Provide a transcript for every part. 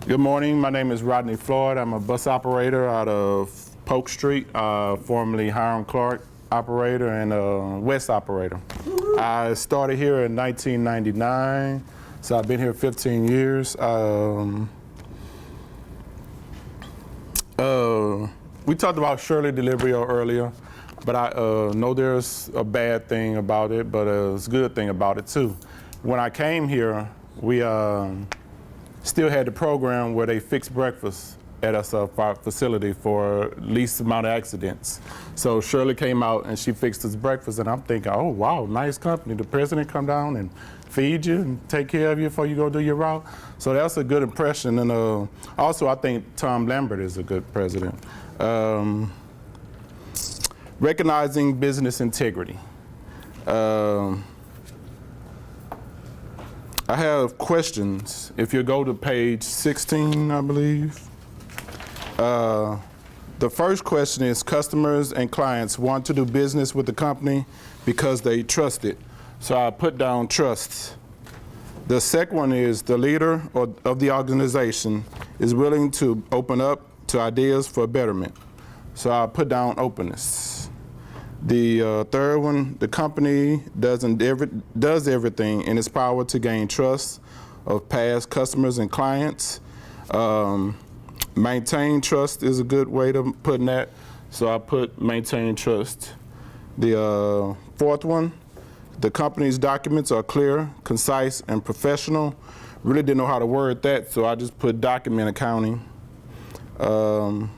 Good morning. My name is Rodney Floyd. I'm a bus operator out of Polk Street, formerly Hiram Clark operator and West operator. I started here in 1999, so I've been here 15 years. We talked about Shirley delivery earlier, but I know there's a bad thing about it, but there's a good thing about it too. When I came here, we still had the program where they fixed breakfast at our facility for least amount of accidents. So Shirley came out and she fixed us breakfast, and I'm thinking, oh wow, nice company. The president come down and feed you and take care of you before you go do your route. So that's a good impression. And also I think Tom Lambert is a good president. Recognizing business integrity. I have questions. If you go to page 16, I believe. The first question is, customers and clients want to do business with the company because they trust it. So I put down trust. The second one is, the leader of the organization is willing to open up to ideas for betterment. So I put down openness. The third one, the company does everything in its power to gain trust of past customers and clients. Maintain trust is a good way to put that, so I put maintain trust. The fourth one, the company's documents are clear, concise, and professional. Really didn't know how to word that, so I just put document accounting. The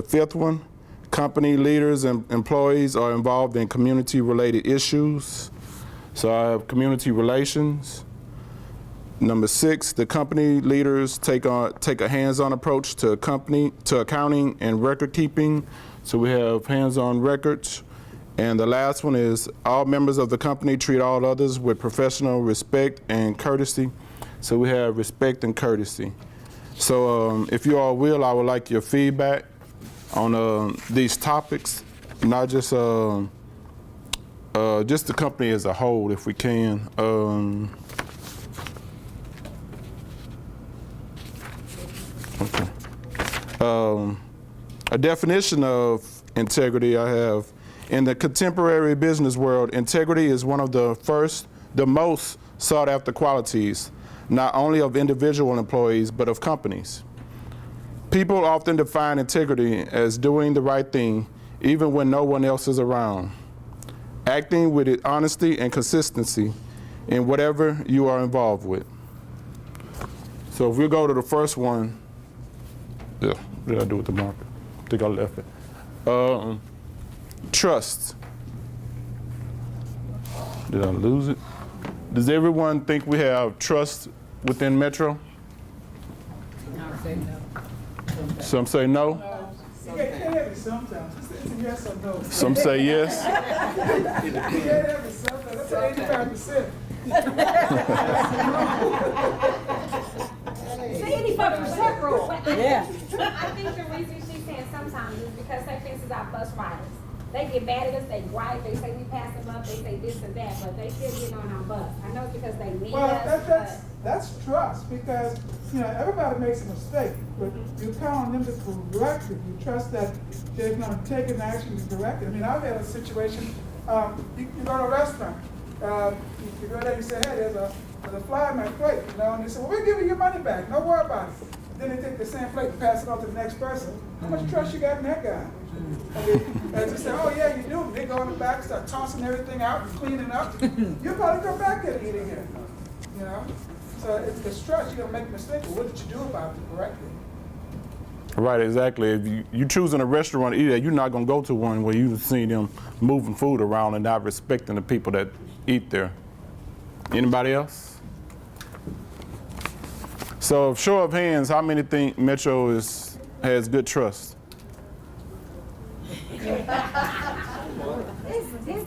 fifth one, company leaders and employees are involved in community-related issues. So I have community relations. Number 6, the company leaders take a hands-on approach to accounting and record keeping. So we have hands-on records. And the last one is, all members of the company treat all others with professional respect and courtesy. So we have respect and courtesy. So if you all will, I would like your feedback on these topics, not just the company as a whole, if we can. Okay. A definition of integrity I have. In the contemporary business world, integrity is one of the most sought after qualities, not only of individual employees, but of companies. People often define integrity as doing the right thing, even when no one else is around. Acting with honesty and consistency in whatever you are involved with. So if we go to the first one, yeah, what did I do with the marker? I think I left it. Trust. Did I lose it? Does everyone think we have trust within Metro? I'll say no. Some say no. You can't have it sometimes. It's a yes or no. Some say yes. You can't have it sometimes. That's 85%. The 85% rule. Yeah. I think the reason she's saying sometimes is because they think it's our bus riders. They get mad at us, they gripe, they say we pass them up, they say this and that, but they still get on our bus. I know it's because they need us. That's trust, because everybody makes a mistake, but you count on them to correct it. You trust that they're going to take an action to correct it. I mean, I've had a situation. You go to a restaurant, you go there and you say, hey, there's a fly in my plate, and they say, well, we're giving you money back. Don't worry about it. Then they take the same plate and pass it on to the next person. How much trust you got in that guy? And they say, oh yeah, you do. They go in the back, start tossing everything out and cleaning up. You'll probably come back here and eat again. So it's trust. You're gonna make a mistake, but what did you do about it to correct it? Right, exactly. If you choosing a restaurant to eat at, you're not gonna go to one where you've seen them moving food around and not respecting the people that eat there. Anybody else? So, show of hands, how many think Metro has good trust?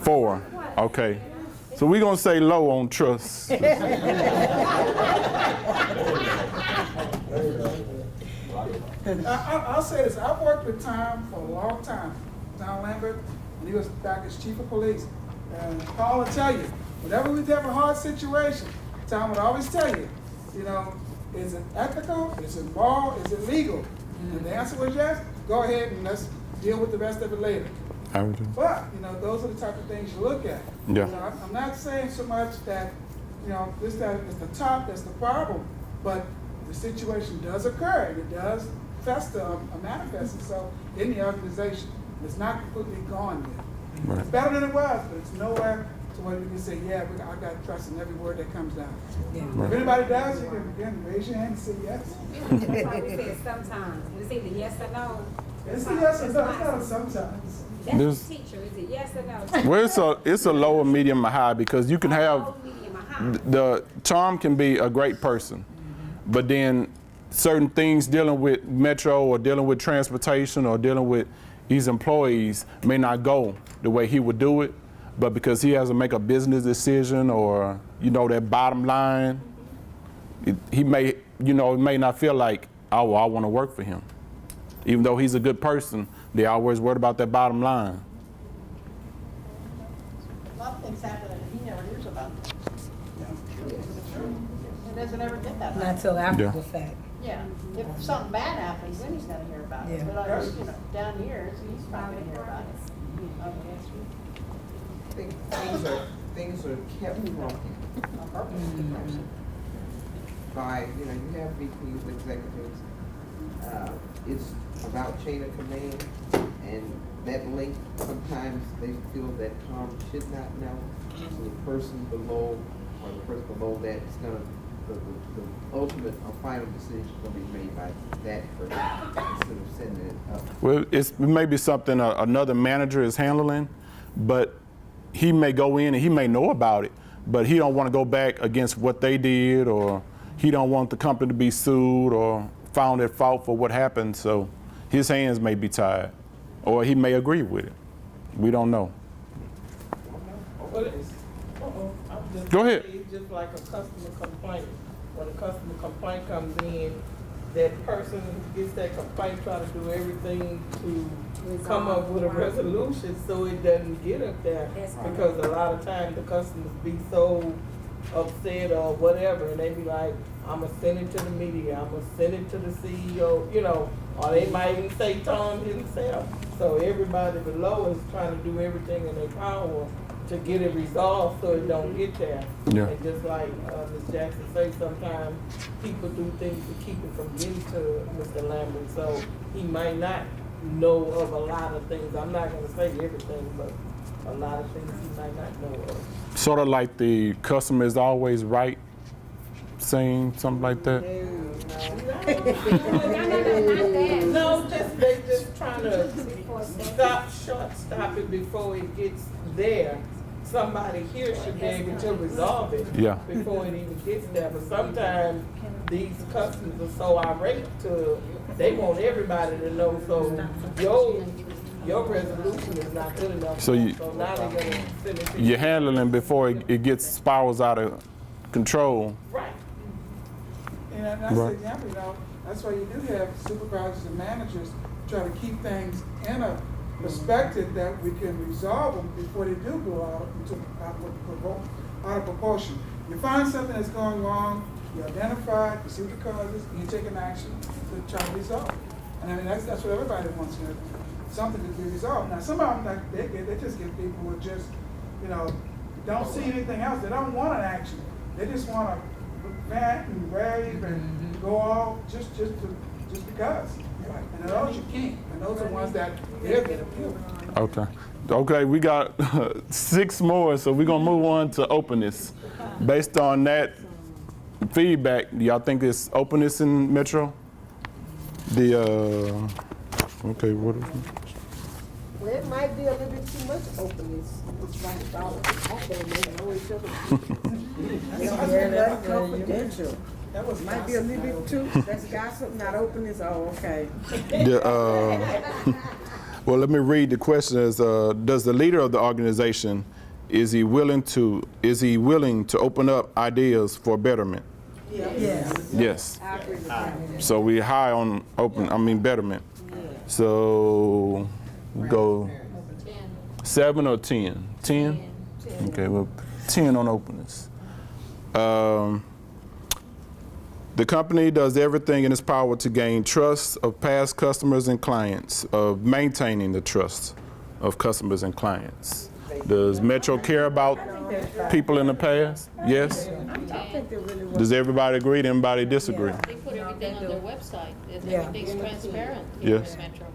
4. Okay. So we're gonna say low on trust. I'll say this. I've worked with Tom for a long time. Tom Lambert, when he was back as chief of police. And Paul will tell you, whenever we have a hard situation, Tom would always tell you, Is it ethical? Is it moral? Is it legal? If the answer was yes, go ahead and let's deal with the rest of it later. But, those are the type of things you look at. Yeah. I'm not saying so much that, that is the top, that's the problem, but the situation does occur, and it does fester or manifest itself in the organization. It's not completely gone yet. Right. It's better than it was, but it's nowhere to where we can say, yeah, I got trust in every word that comes down. Yeah. If anybody does, you can again raise your hand and say yes. That's why we said sometimes. It's either yes or no. It's a yes or no, it's not a sometimes. That's the teacher. Is it yes or no? Well, it's a lower, medium, or high, because you can have Low, medium, or high. the Tom can be a great person, but then certain things dealing with Metro or dealing with transportation or dealing with these employees may not go the way he would do it, but because he has to make a business decision or that bottom line, he may may not feel like, oh, well, I want to work for him, even though he's a good person. They always worried about that bottom line. A lot of things happen and he never hears about them. He doesn't ever get that. Not till after Yeah. the fact. Yeah, if something bad happens, then he's gonna hear about it. Yeah. But down here, he's not gonna hear about it. I think things are kept from him On purpose, the person. by, you have VPs, executives. It's about chain of command, and that link, sometimes they feel that Tom should not know. So the person below, or the person below that is gonna, the ultimate or final decision is gonna be made by that person instead of sending it up. Well, it may be something another manager is handling, but he may go in and he may know about it, but he don't want to go back against what they did, or he don't want the company to be sued or found at fault for what happened. So his hands may be tied, or he may agree with it. We don't know. Well, I'm just Go ahead. It's just like a customer complaint. When a customer complaint comes in, that person who gets that complaint try to do everything to come up with a resolution so it doesn't get up there. That's right. Because a lot of times the customers be so upset or whatever, and they be like, I'ma send it to the media, I'ma send it to the CEO, or they might even say Tom himself. So everybody below is trying to do everything in their power to get it resolved so it don't get there. Yeah. And just like Ms. Jackson say, sometimes people do things to keep it from getting to Mr. Lambert. So he might not know of a lot of things. I'm not gonna say everything, but a lot of things he might not know of. Sort of like the customer is always right, saying something like that. No, they just trying to stop it before it gets there. Somebody here should be able to resolve it Yeah. before it even gets there. But sometimes these customers are so irate they want everybody to know. So your resolution is not good enough. So now they're gonna send it to You're handling before it gets spirals out of control. Right. And that's Right. the example, that's why you do have supervisors and managers try to keep things in a perspective that we can resolve them before they do go out of proportion. You find something that's going wrong, you identify it, you see what the cause is, and you take an action to try to resolve it. And I mean, that's what everybody wants, something to be resolved. Now, some of them, they just get people who just, don't see anything else. They don't want an action. They just want to vent and rave and go all just because. And those you can't. And those are the ones that they're going to appeal. Okay, we got 6 more, so we're gonna move on to openness. Based on that feedback, do y'all think it's openness in Metro? Okay, what is it? Well, it might be a little bit too much openness. It's like all they know each other. That's confidential. That was Might be a little bit too, that's gossip, not openness, oh, okay. Well, let me read the question as, does the leader of the organization, is he willing to open up ideas for betterment? Yes. Yes. I agree with that. So we high on betterment. So we go 7 or 10? 10? Okay, well, 10 on openness. The company does everything in its power to gain trust of past customers and clients, of maintaining the trust of customers and clients. Does Metro care about people in the past? Yes? I think they really want. Does everybody agree? Anybody disagree? They put everything on their website. Yeah. Everything's transparent Yes. in Metro.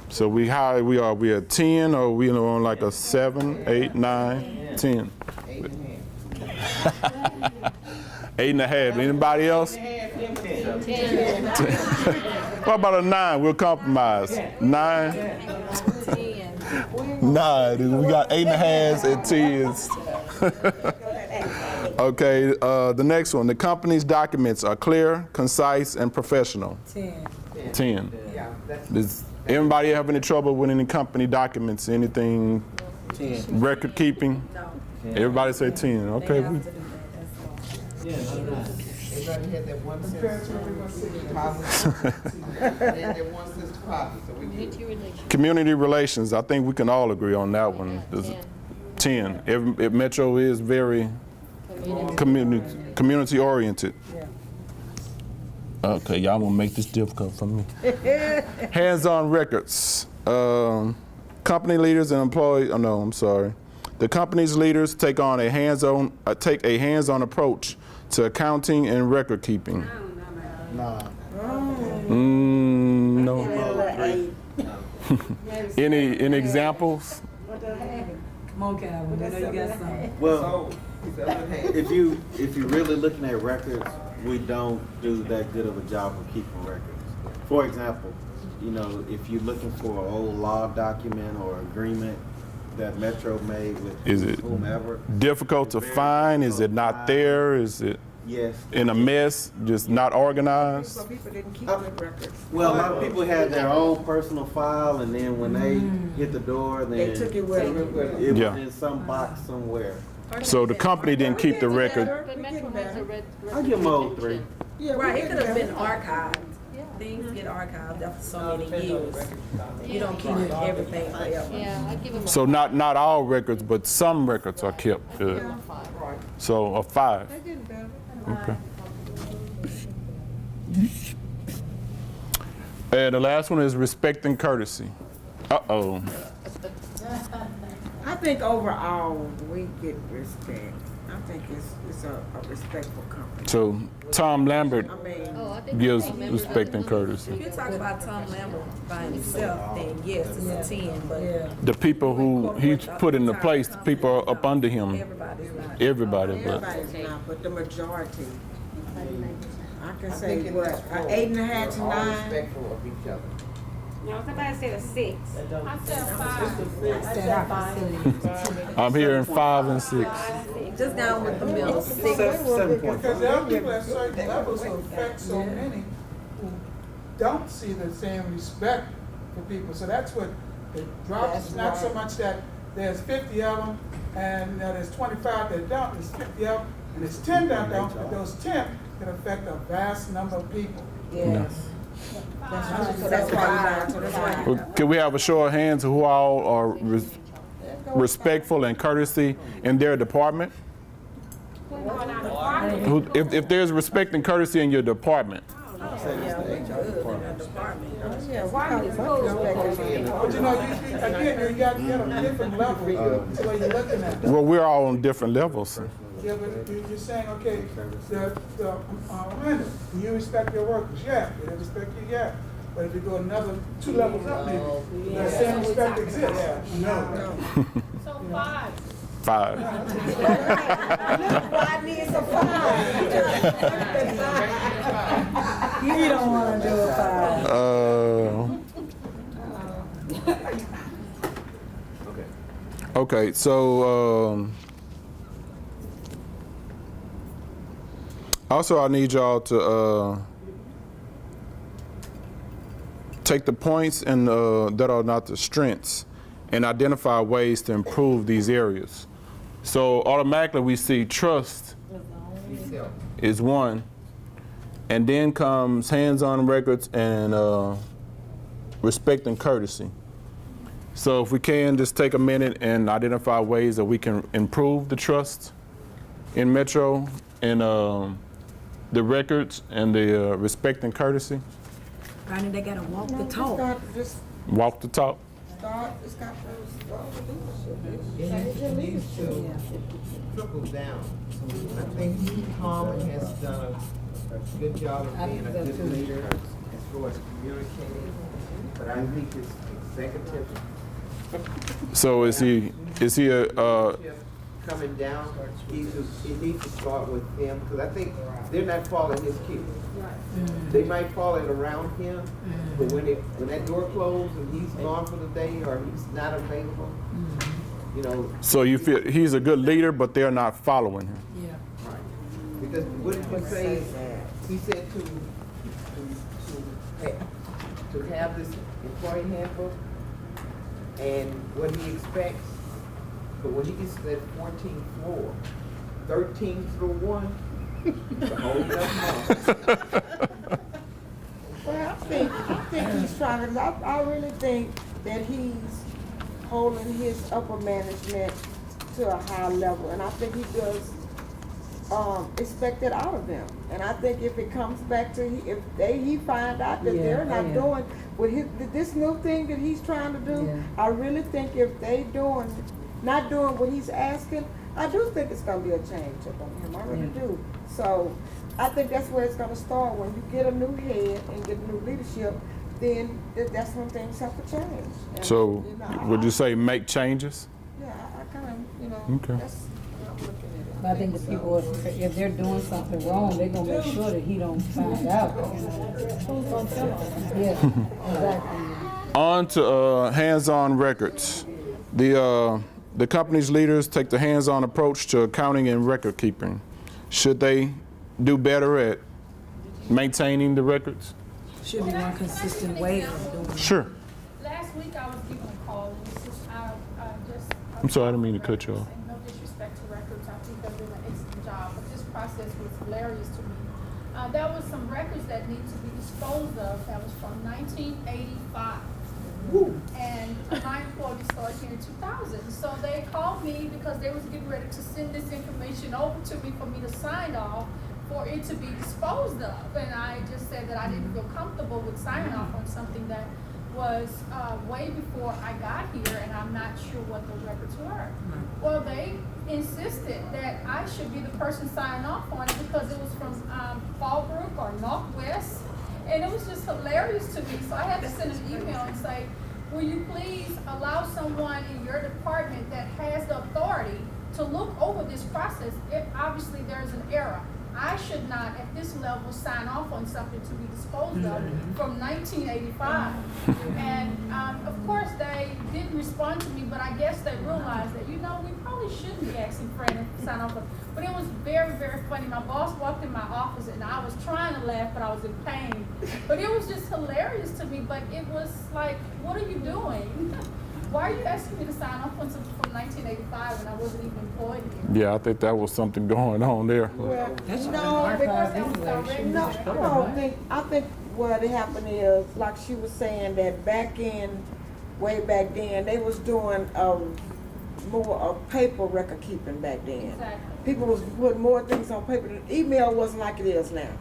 So we high, we a 10 or we on like a 7, 8, 9, 10? 8.5. Anybody else? What about a 9? We'll compromise. 9? 9. We got 8.5s and 10s. Okay, the next one. The company's documents are clear, concise, and professional. 10. Yeah, that's. Does anybody have any trouble with any company documents, anything, record keeping? No. Everybody say 10. Okay. Everybody had that one Compared cent to everyone sitting there. deposit. And then that 1 cent deposit, so we get. Community relations. Community relations, I think we can all agree on that one. Does it- 10. Metro is very community oriented. Okay, y'all want to make this difficult for me. Hands-on records. Company leaders and employees. Oh no, I'm sorry. The company's leaders take a hands-on approach to accounting and record keeping. No. Any examples? Come on, Calvin. I know you got something. Well, So, if you're really looking at records, we don't do that good of a job of keeping records. For example, you know, if you're looking for an old law document or agreement that Metro made with Is it whomever, difficult to find? Is it not there? Is it yes. in a mess, just not organized? So people didn't keep their records. Well, a lot of people had their own personal file, and then when they hit the door, then They took it with them. it was Yeah. in some box somewhere. So the company didn't keep the record. But Metro has a red. I'll give them all 3. Yeah, Right, it we could have did been that. archived. Things get archived after so many years. You don't keep everything forever. Yeah, I give them a So not all records, but some records are kept. Good. So a 5. Okay. And the last one is respect and courtesy. Uh-oh. I think overall, we get respect. I think it's a respectful company. So Tom Lambert I mean, Oh, I think gives Tom Lambert respect does and it. courtesy. If you talk about Tom Lambert by himself, then yes, it's a 10, but The people who he's put into place, the people are up under him. everybody's not. Everybody, but everybody's not, but the majority. I can say what, an 8.5 to all 9. respectful of each other. No, somebody said a 6. I said 5. I'm hearing 5 and 6. Just down with the middle. Because there are people at certain levels who affect so many who don't see the same respect for people. So that's what it drops. It's not so much that there's 50 of them and there's 25 that don't. There's 50 of them and there's 10 that don't. But those 10 can affect a vast number of people. Yes. That's why you got Well, can we have a show of hands who all are respectful and courtesy in their department? If there's respect and courtesy in your department, But you know, again, you got a different level to where you're looking at. well, we're all on different levels. Yeah, but you're saying, okay, Amanda, do you respect your workers? Yeah. Do they respect you? Yeah. But if you go another 2 levels up, maybe, that same respect exists. No. So 5. 5. Rodney is a 5. You don't want to do a 5. Okay, so also I need y'all to take the points and that are not the strengths and identify ways to improve these areas. So automatically we see trust is 1, and then comes hands-on records and respect and courtesy. So if we can just take a minute and identify ways that we can improve the trust in Metro and the records and the respect and courtesy. Ronnie, they gotta walk the Just talk. got to just Walk the talk. start, it's got to start with leadership. It needs to trickle down. I think Carmen has done a good job of being a good leader as far as communicating, but I think it's executive So is he a, coming down. It needs to start with him, because I think they're not following his cues. They might follow it around him, but when that door closed and he's gone for the day or he's not available, you know. so you feel he's a good leader, but they're not following him? Yeah. Right. Because what did you say? He said to have this employee handbook and what he expects, but when he gets to that 14th floor, 13 through 1, it's a whole nother month. Well, I think he's trying to, I really think that he's holding his upper management to a high level, and I think he does expect it out of them. And I think if it comes back to, he find out that they're not doing with this new thing that he's trying to do, I really think if they not doing what he's asking, I do think it's gonna be a change up on him. I really do. So I think that's where it's gonna start. When you get a new head and get new leadership, then that's when things have to change. And, So would you I, say make changes? yeah, I kind of, Okay. that's what I'm looking at. But I think the people, if they're doing something wrong, they're gonna make sure that he don't find out. Who's gonna tell him? Yeah, exactly. On to hands-on records. The company's leaders take the hands-on approach to accounting and record keeping. Should they do better at maintaining the records? Should be one consistent way of doing it. Sure. Last week I was given a call, and this is, I'm sorry, I didn't mean to cut you off. And no disrespect to records, I think they're doing an excellent job, but this process was hilarious to me. There was some records that need to be disposed of that was from 1985. And my employee started here in 2000. So they called me because they was getting ready to send this information over to me for me to sign off for it to be disposed of. And I just said that I didn't feel comfortable with signing off on something that was way before I got here, and I'm not sure what those records were. Well, they insisted that I should be the person signing off on it because it was from Fallbrook or Northwest. And it was just hilarious to me. So I had to send an email and say, will you please allow someone in your department that has the authority to look over this process if obviously there's an error. I should not, at this level, sign off on something to be disposed of from 1985. And of course, they didn't respond to me, but I guess they realized that, we probably shouldn't be asking Fred to sign off. But it was very, very funny. My boss walked in my office, and I was trying to laugh, but I was in pain. But it was just hilarious to me. But it was like, what are you doing? Why are you asking me to sign off on something from 1985 when I wasn't even employed here? Yeah, I think that was something going on there. Well, That's no, because I think what happened is, like she was saying, that way back then, they was doing more of paper record keeping back then. Exactly. People was putting more things on paper. Email wasn't like it is now.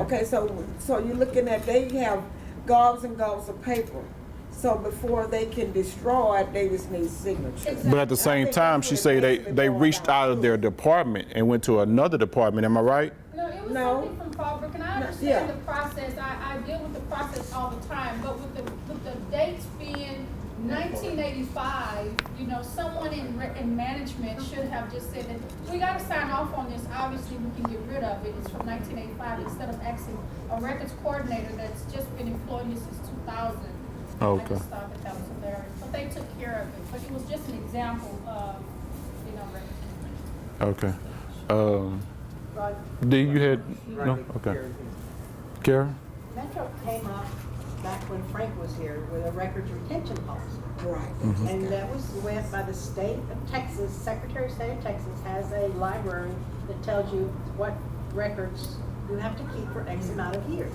Okay, so you're looking at, they have gobs and gobs of paper. So before they can destroy it, they just need signatures. But at the same time, she said they reached out of their department and went to another department. Am I right? No, it was No. something from Fallbrook, and I understand Yeah. the process. I deal with the process all the time, but with the dates being 1985, someone in management should have just said that we got to sign off on this. Obviously, we can get rid of it. It's from 1985 instead of asking a records coordinator that's just been employed here since 2000. Okay. I just thought that was hilarious, but they took care of it. But it was just an example of, records. Okay. D, you had no? Okay. Karen? Metro came up back when Frank was here with a records retention policy. Right. And that was went by the state of Texas. Secretary of State of Texas has a library that tells you what records you have to keep for X amount of years.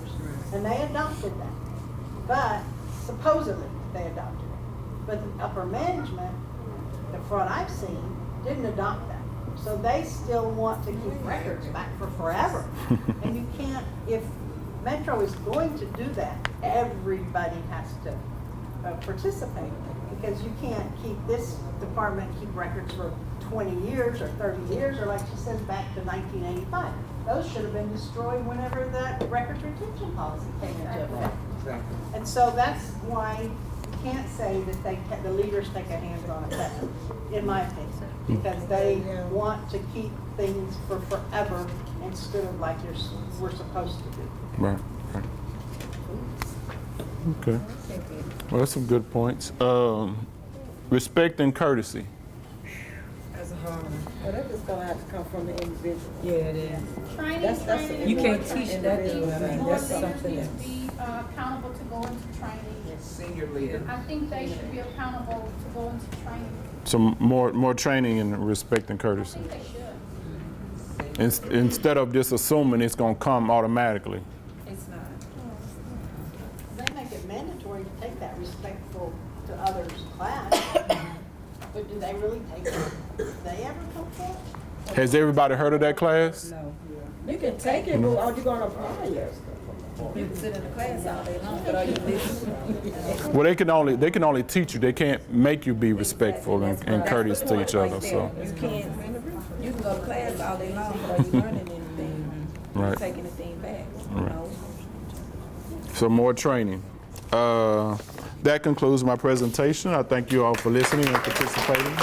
And they adopted that. But supposedly they adopted it. But the upper management, from what I've seen, didn't adopt that. So they still want to keep records back for forever. And you can't, if Metro is going to do that, everybody has to participate. Because you can't keep this department, keep records for 20 years or 30 years, or like she says, back to 1985. Those should have been destroyed whenever that records retention policy came into effect. Exactly. And so that's why you can't say that the leaders take a hands-on effect, in my opinion, because they want to keep things for forever instead of like we're supposed to do. Right. Okay. Well, that's some good points. Respect and courtesy. That's a hard one. But that's just gonna have to come from the individual. Yeah, it is. Training, That's training. You and can't more teach training. that, I think though. I mean, more that's leaders something need to else. be accountable to go into training. Senior leader. I think they should be accountable to go into training. Some more training in respect and I courtesy. think they should. Instead of just assuming it's gonna come automatically. It's not. They make it mandatory to take that respectful to others class, but do they really take it? Do they ever come to it? Has everybody heard of that class? No. You can take it, but are you gonna apply it? You can sit in the class all day long, but are you listening? Well, they can only teach you. They can't make you be respectful and courteous to each other. So, You can go to class all day long, but are you learning anything? Right. Taking anything back? Right. No. so more training. That concludes my presentation. I thank you all for listening and participating.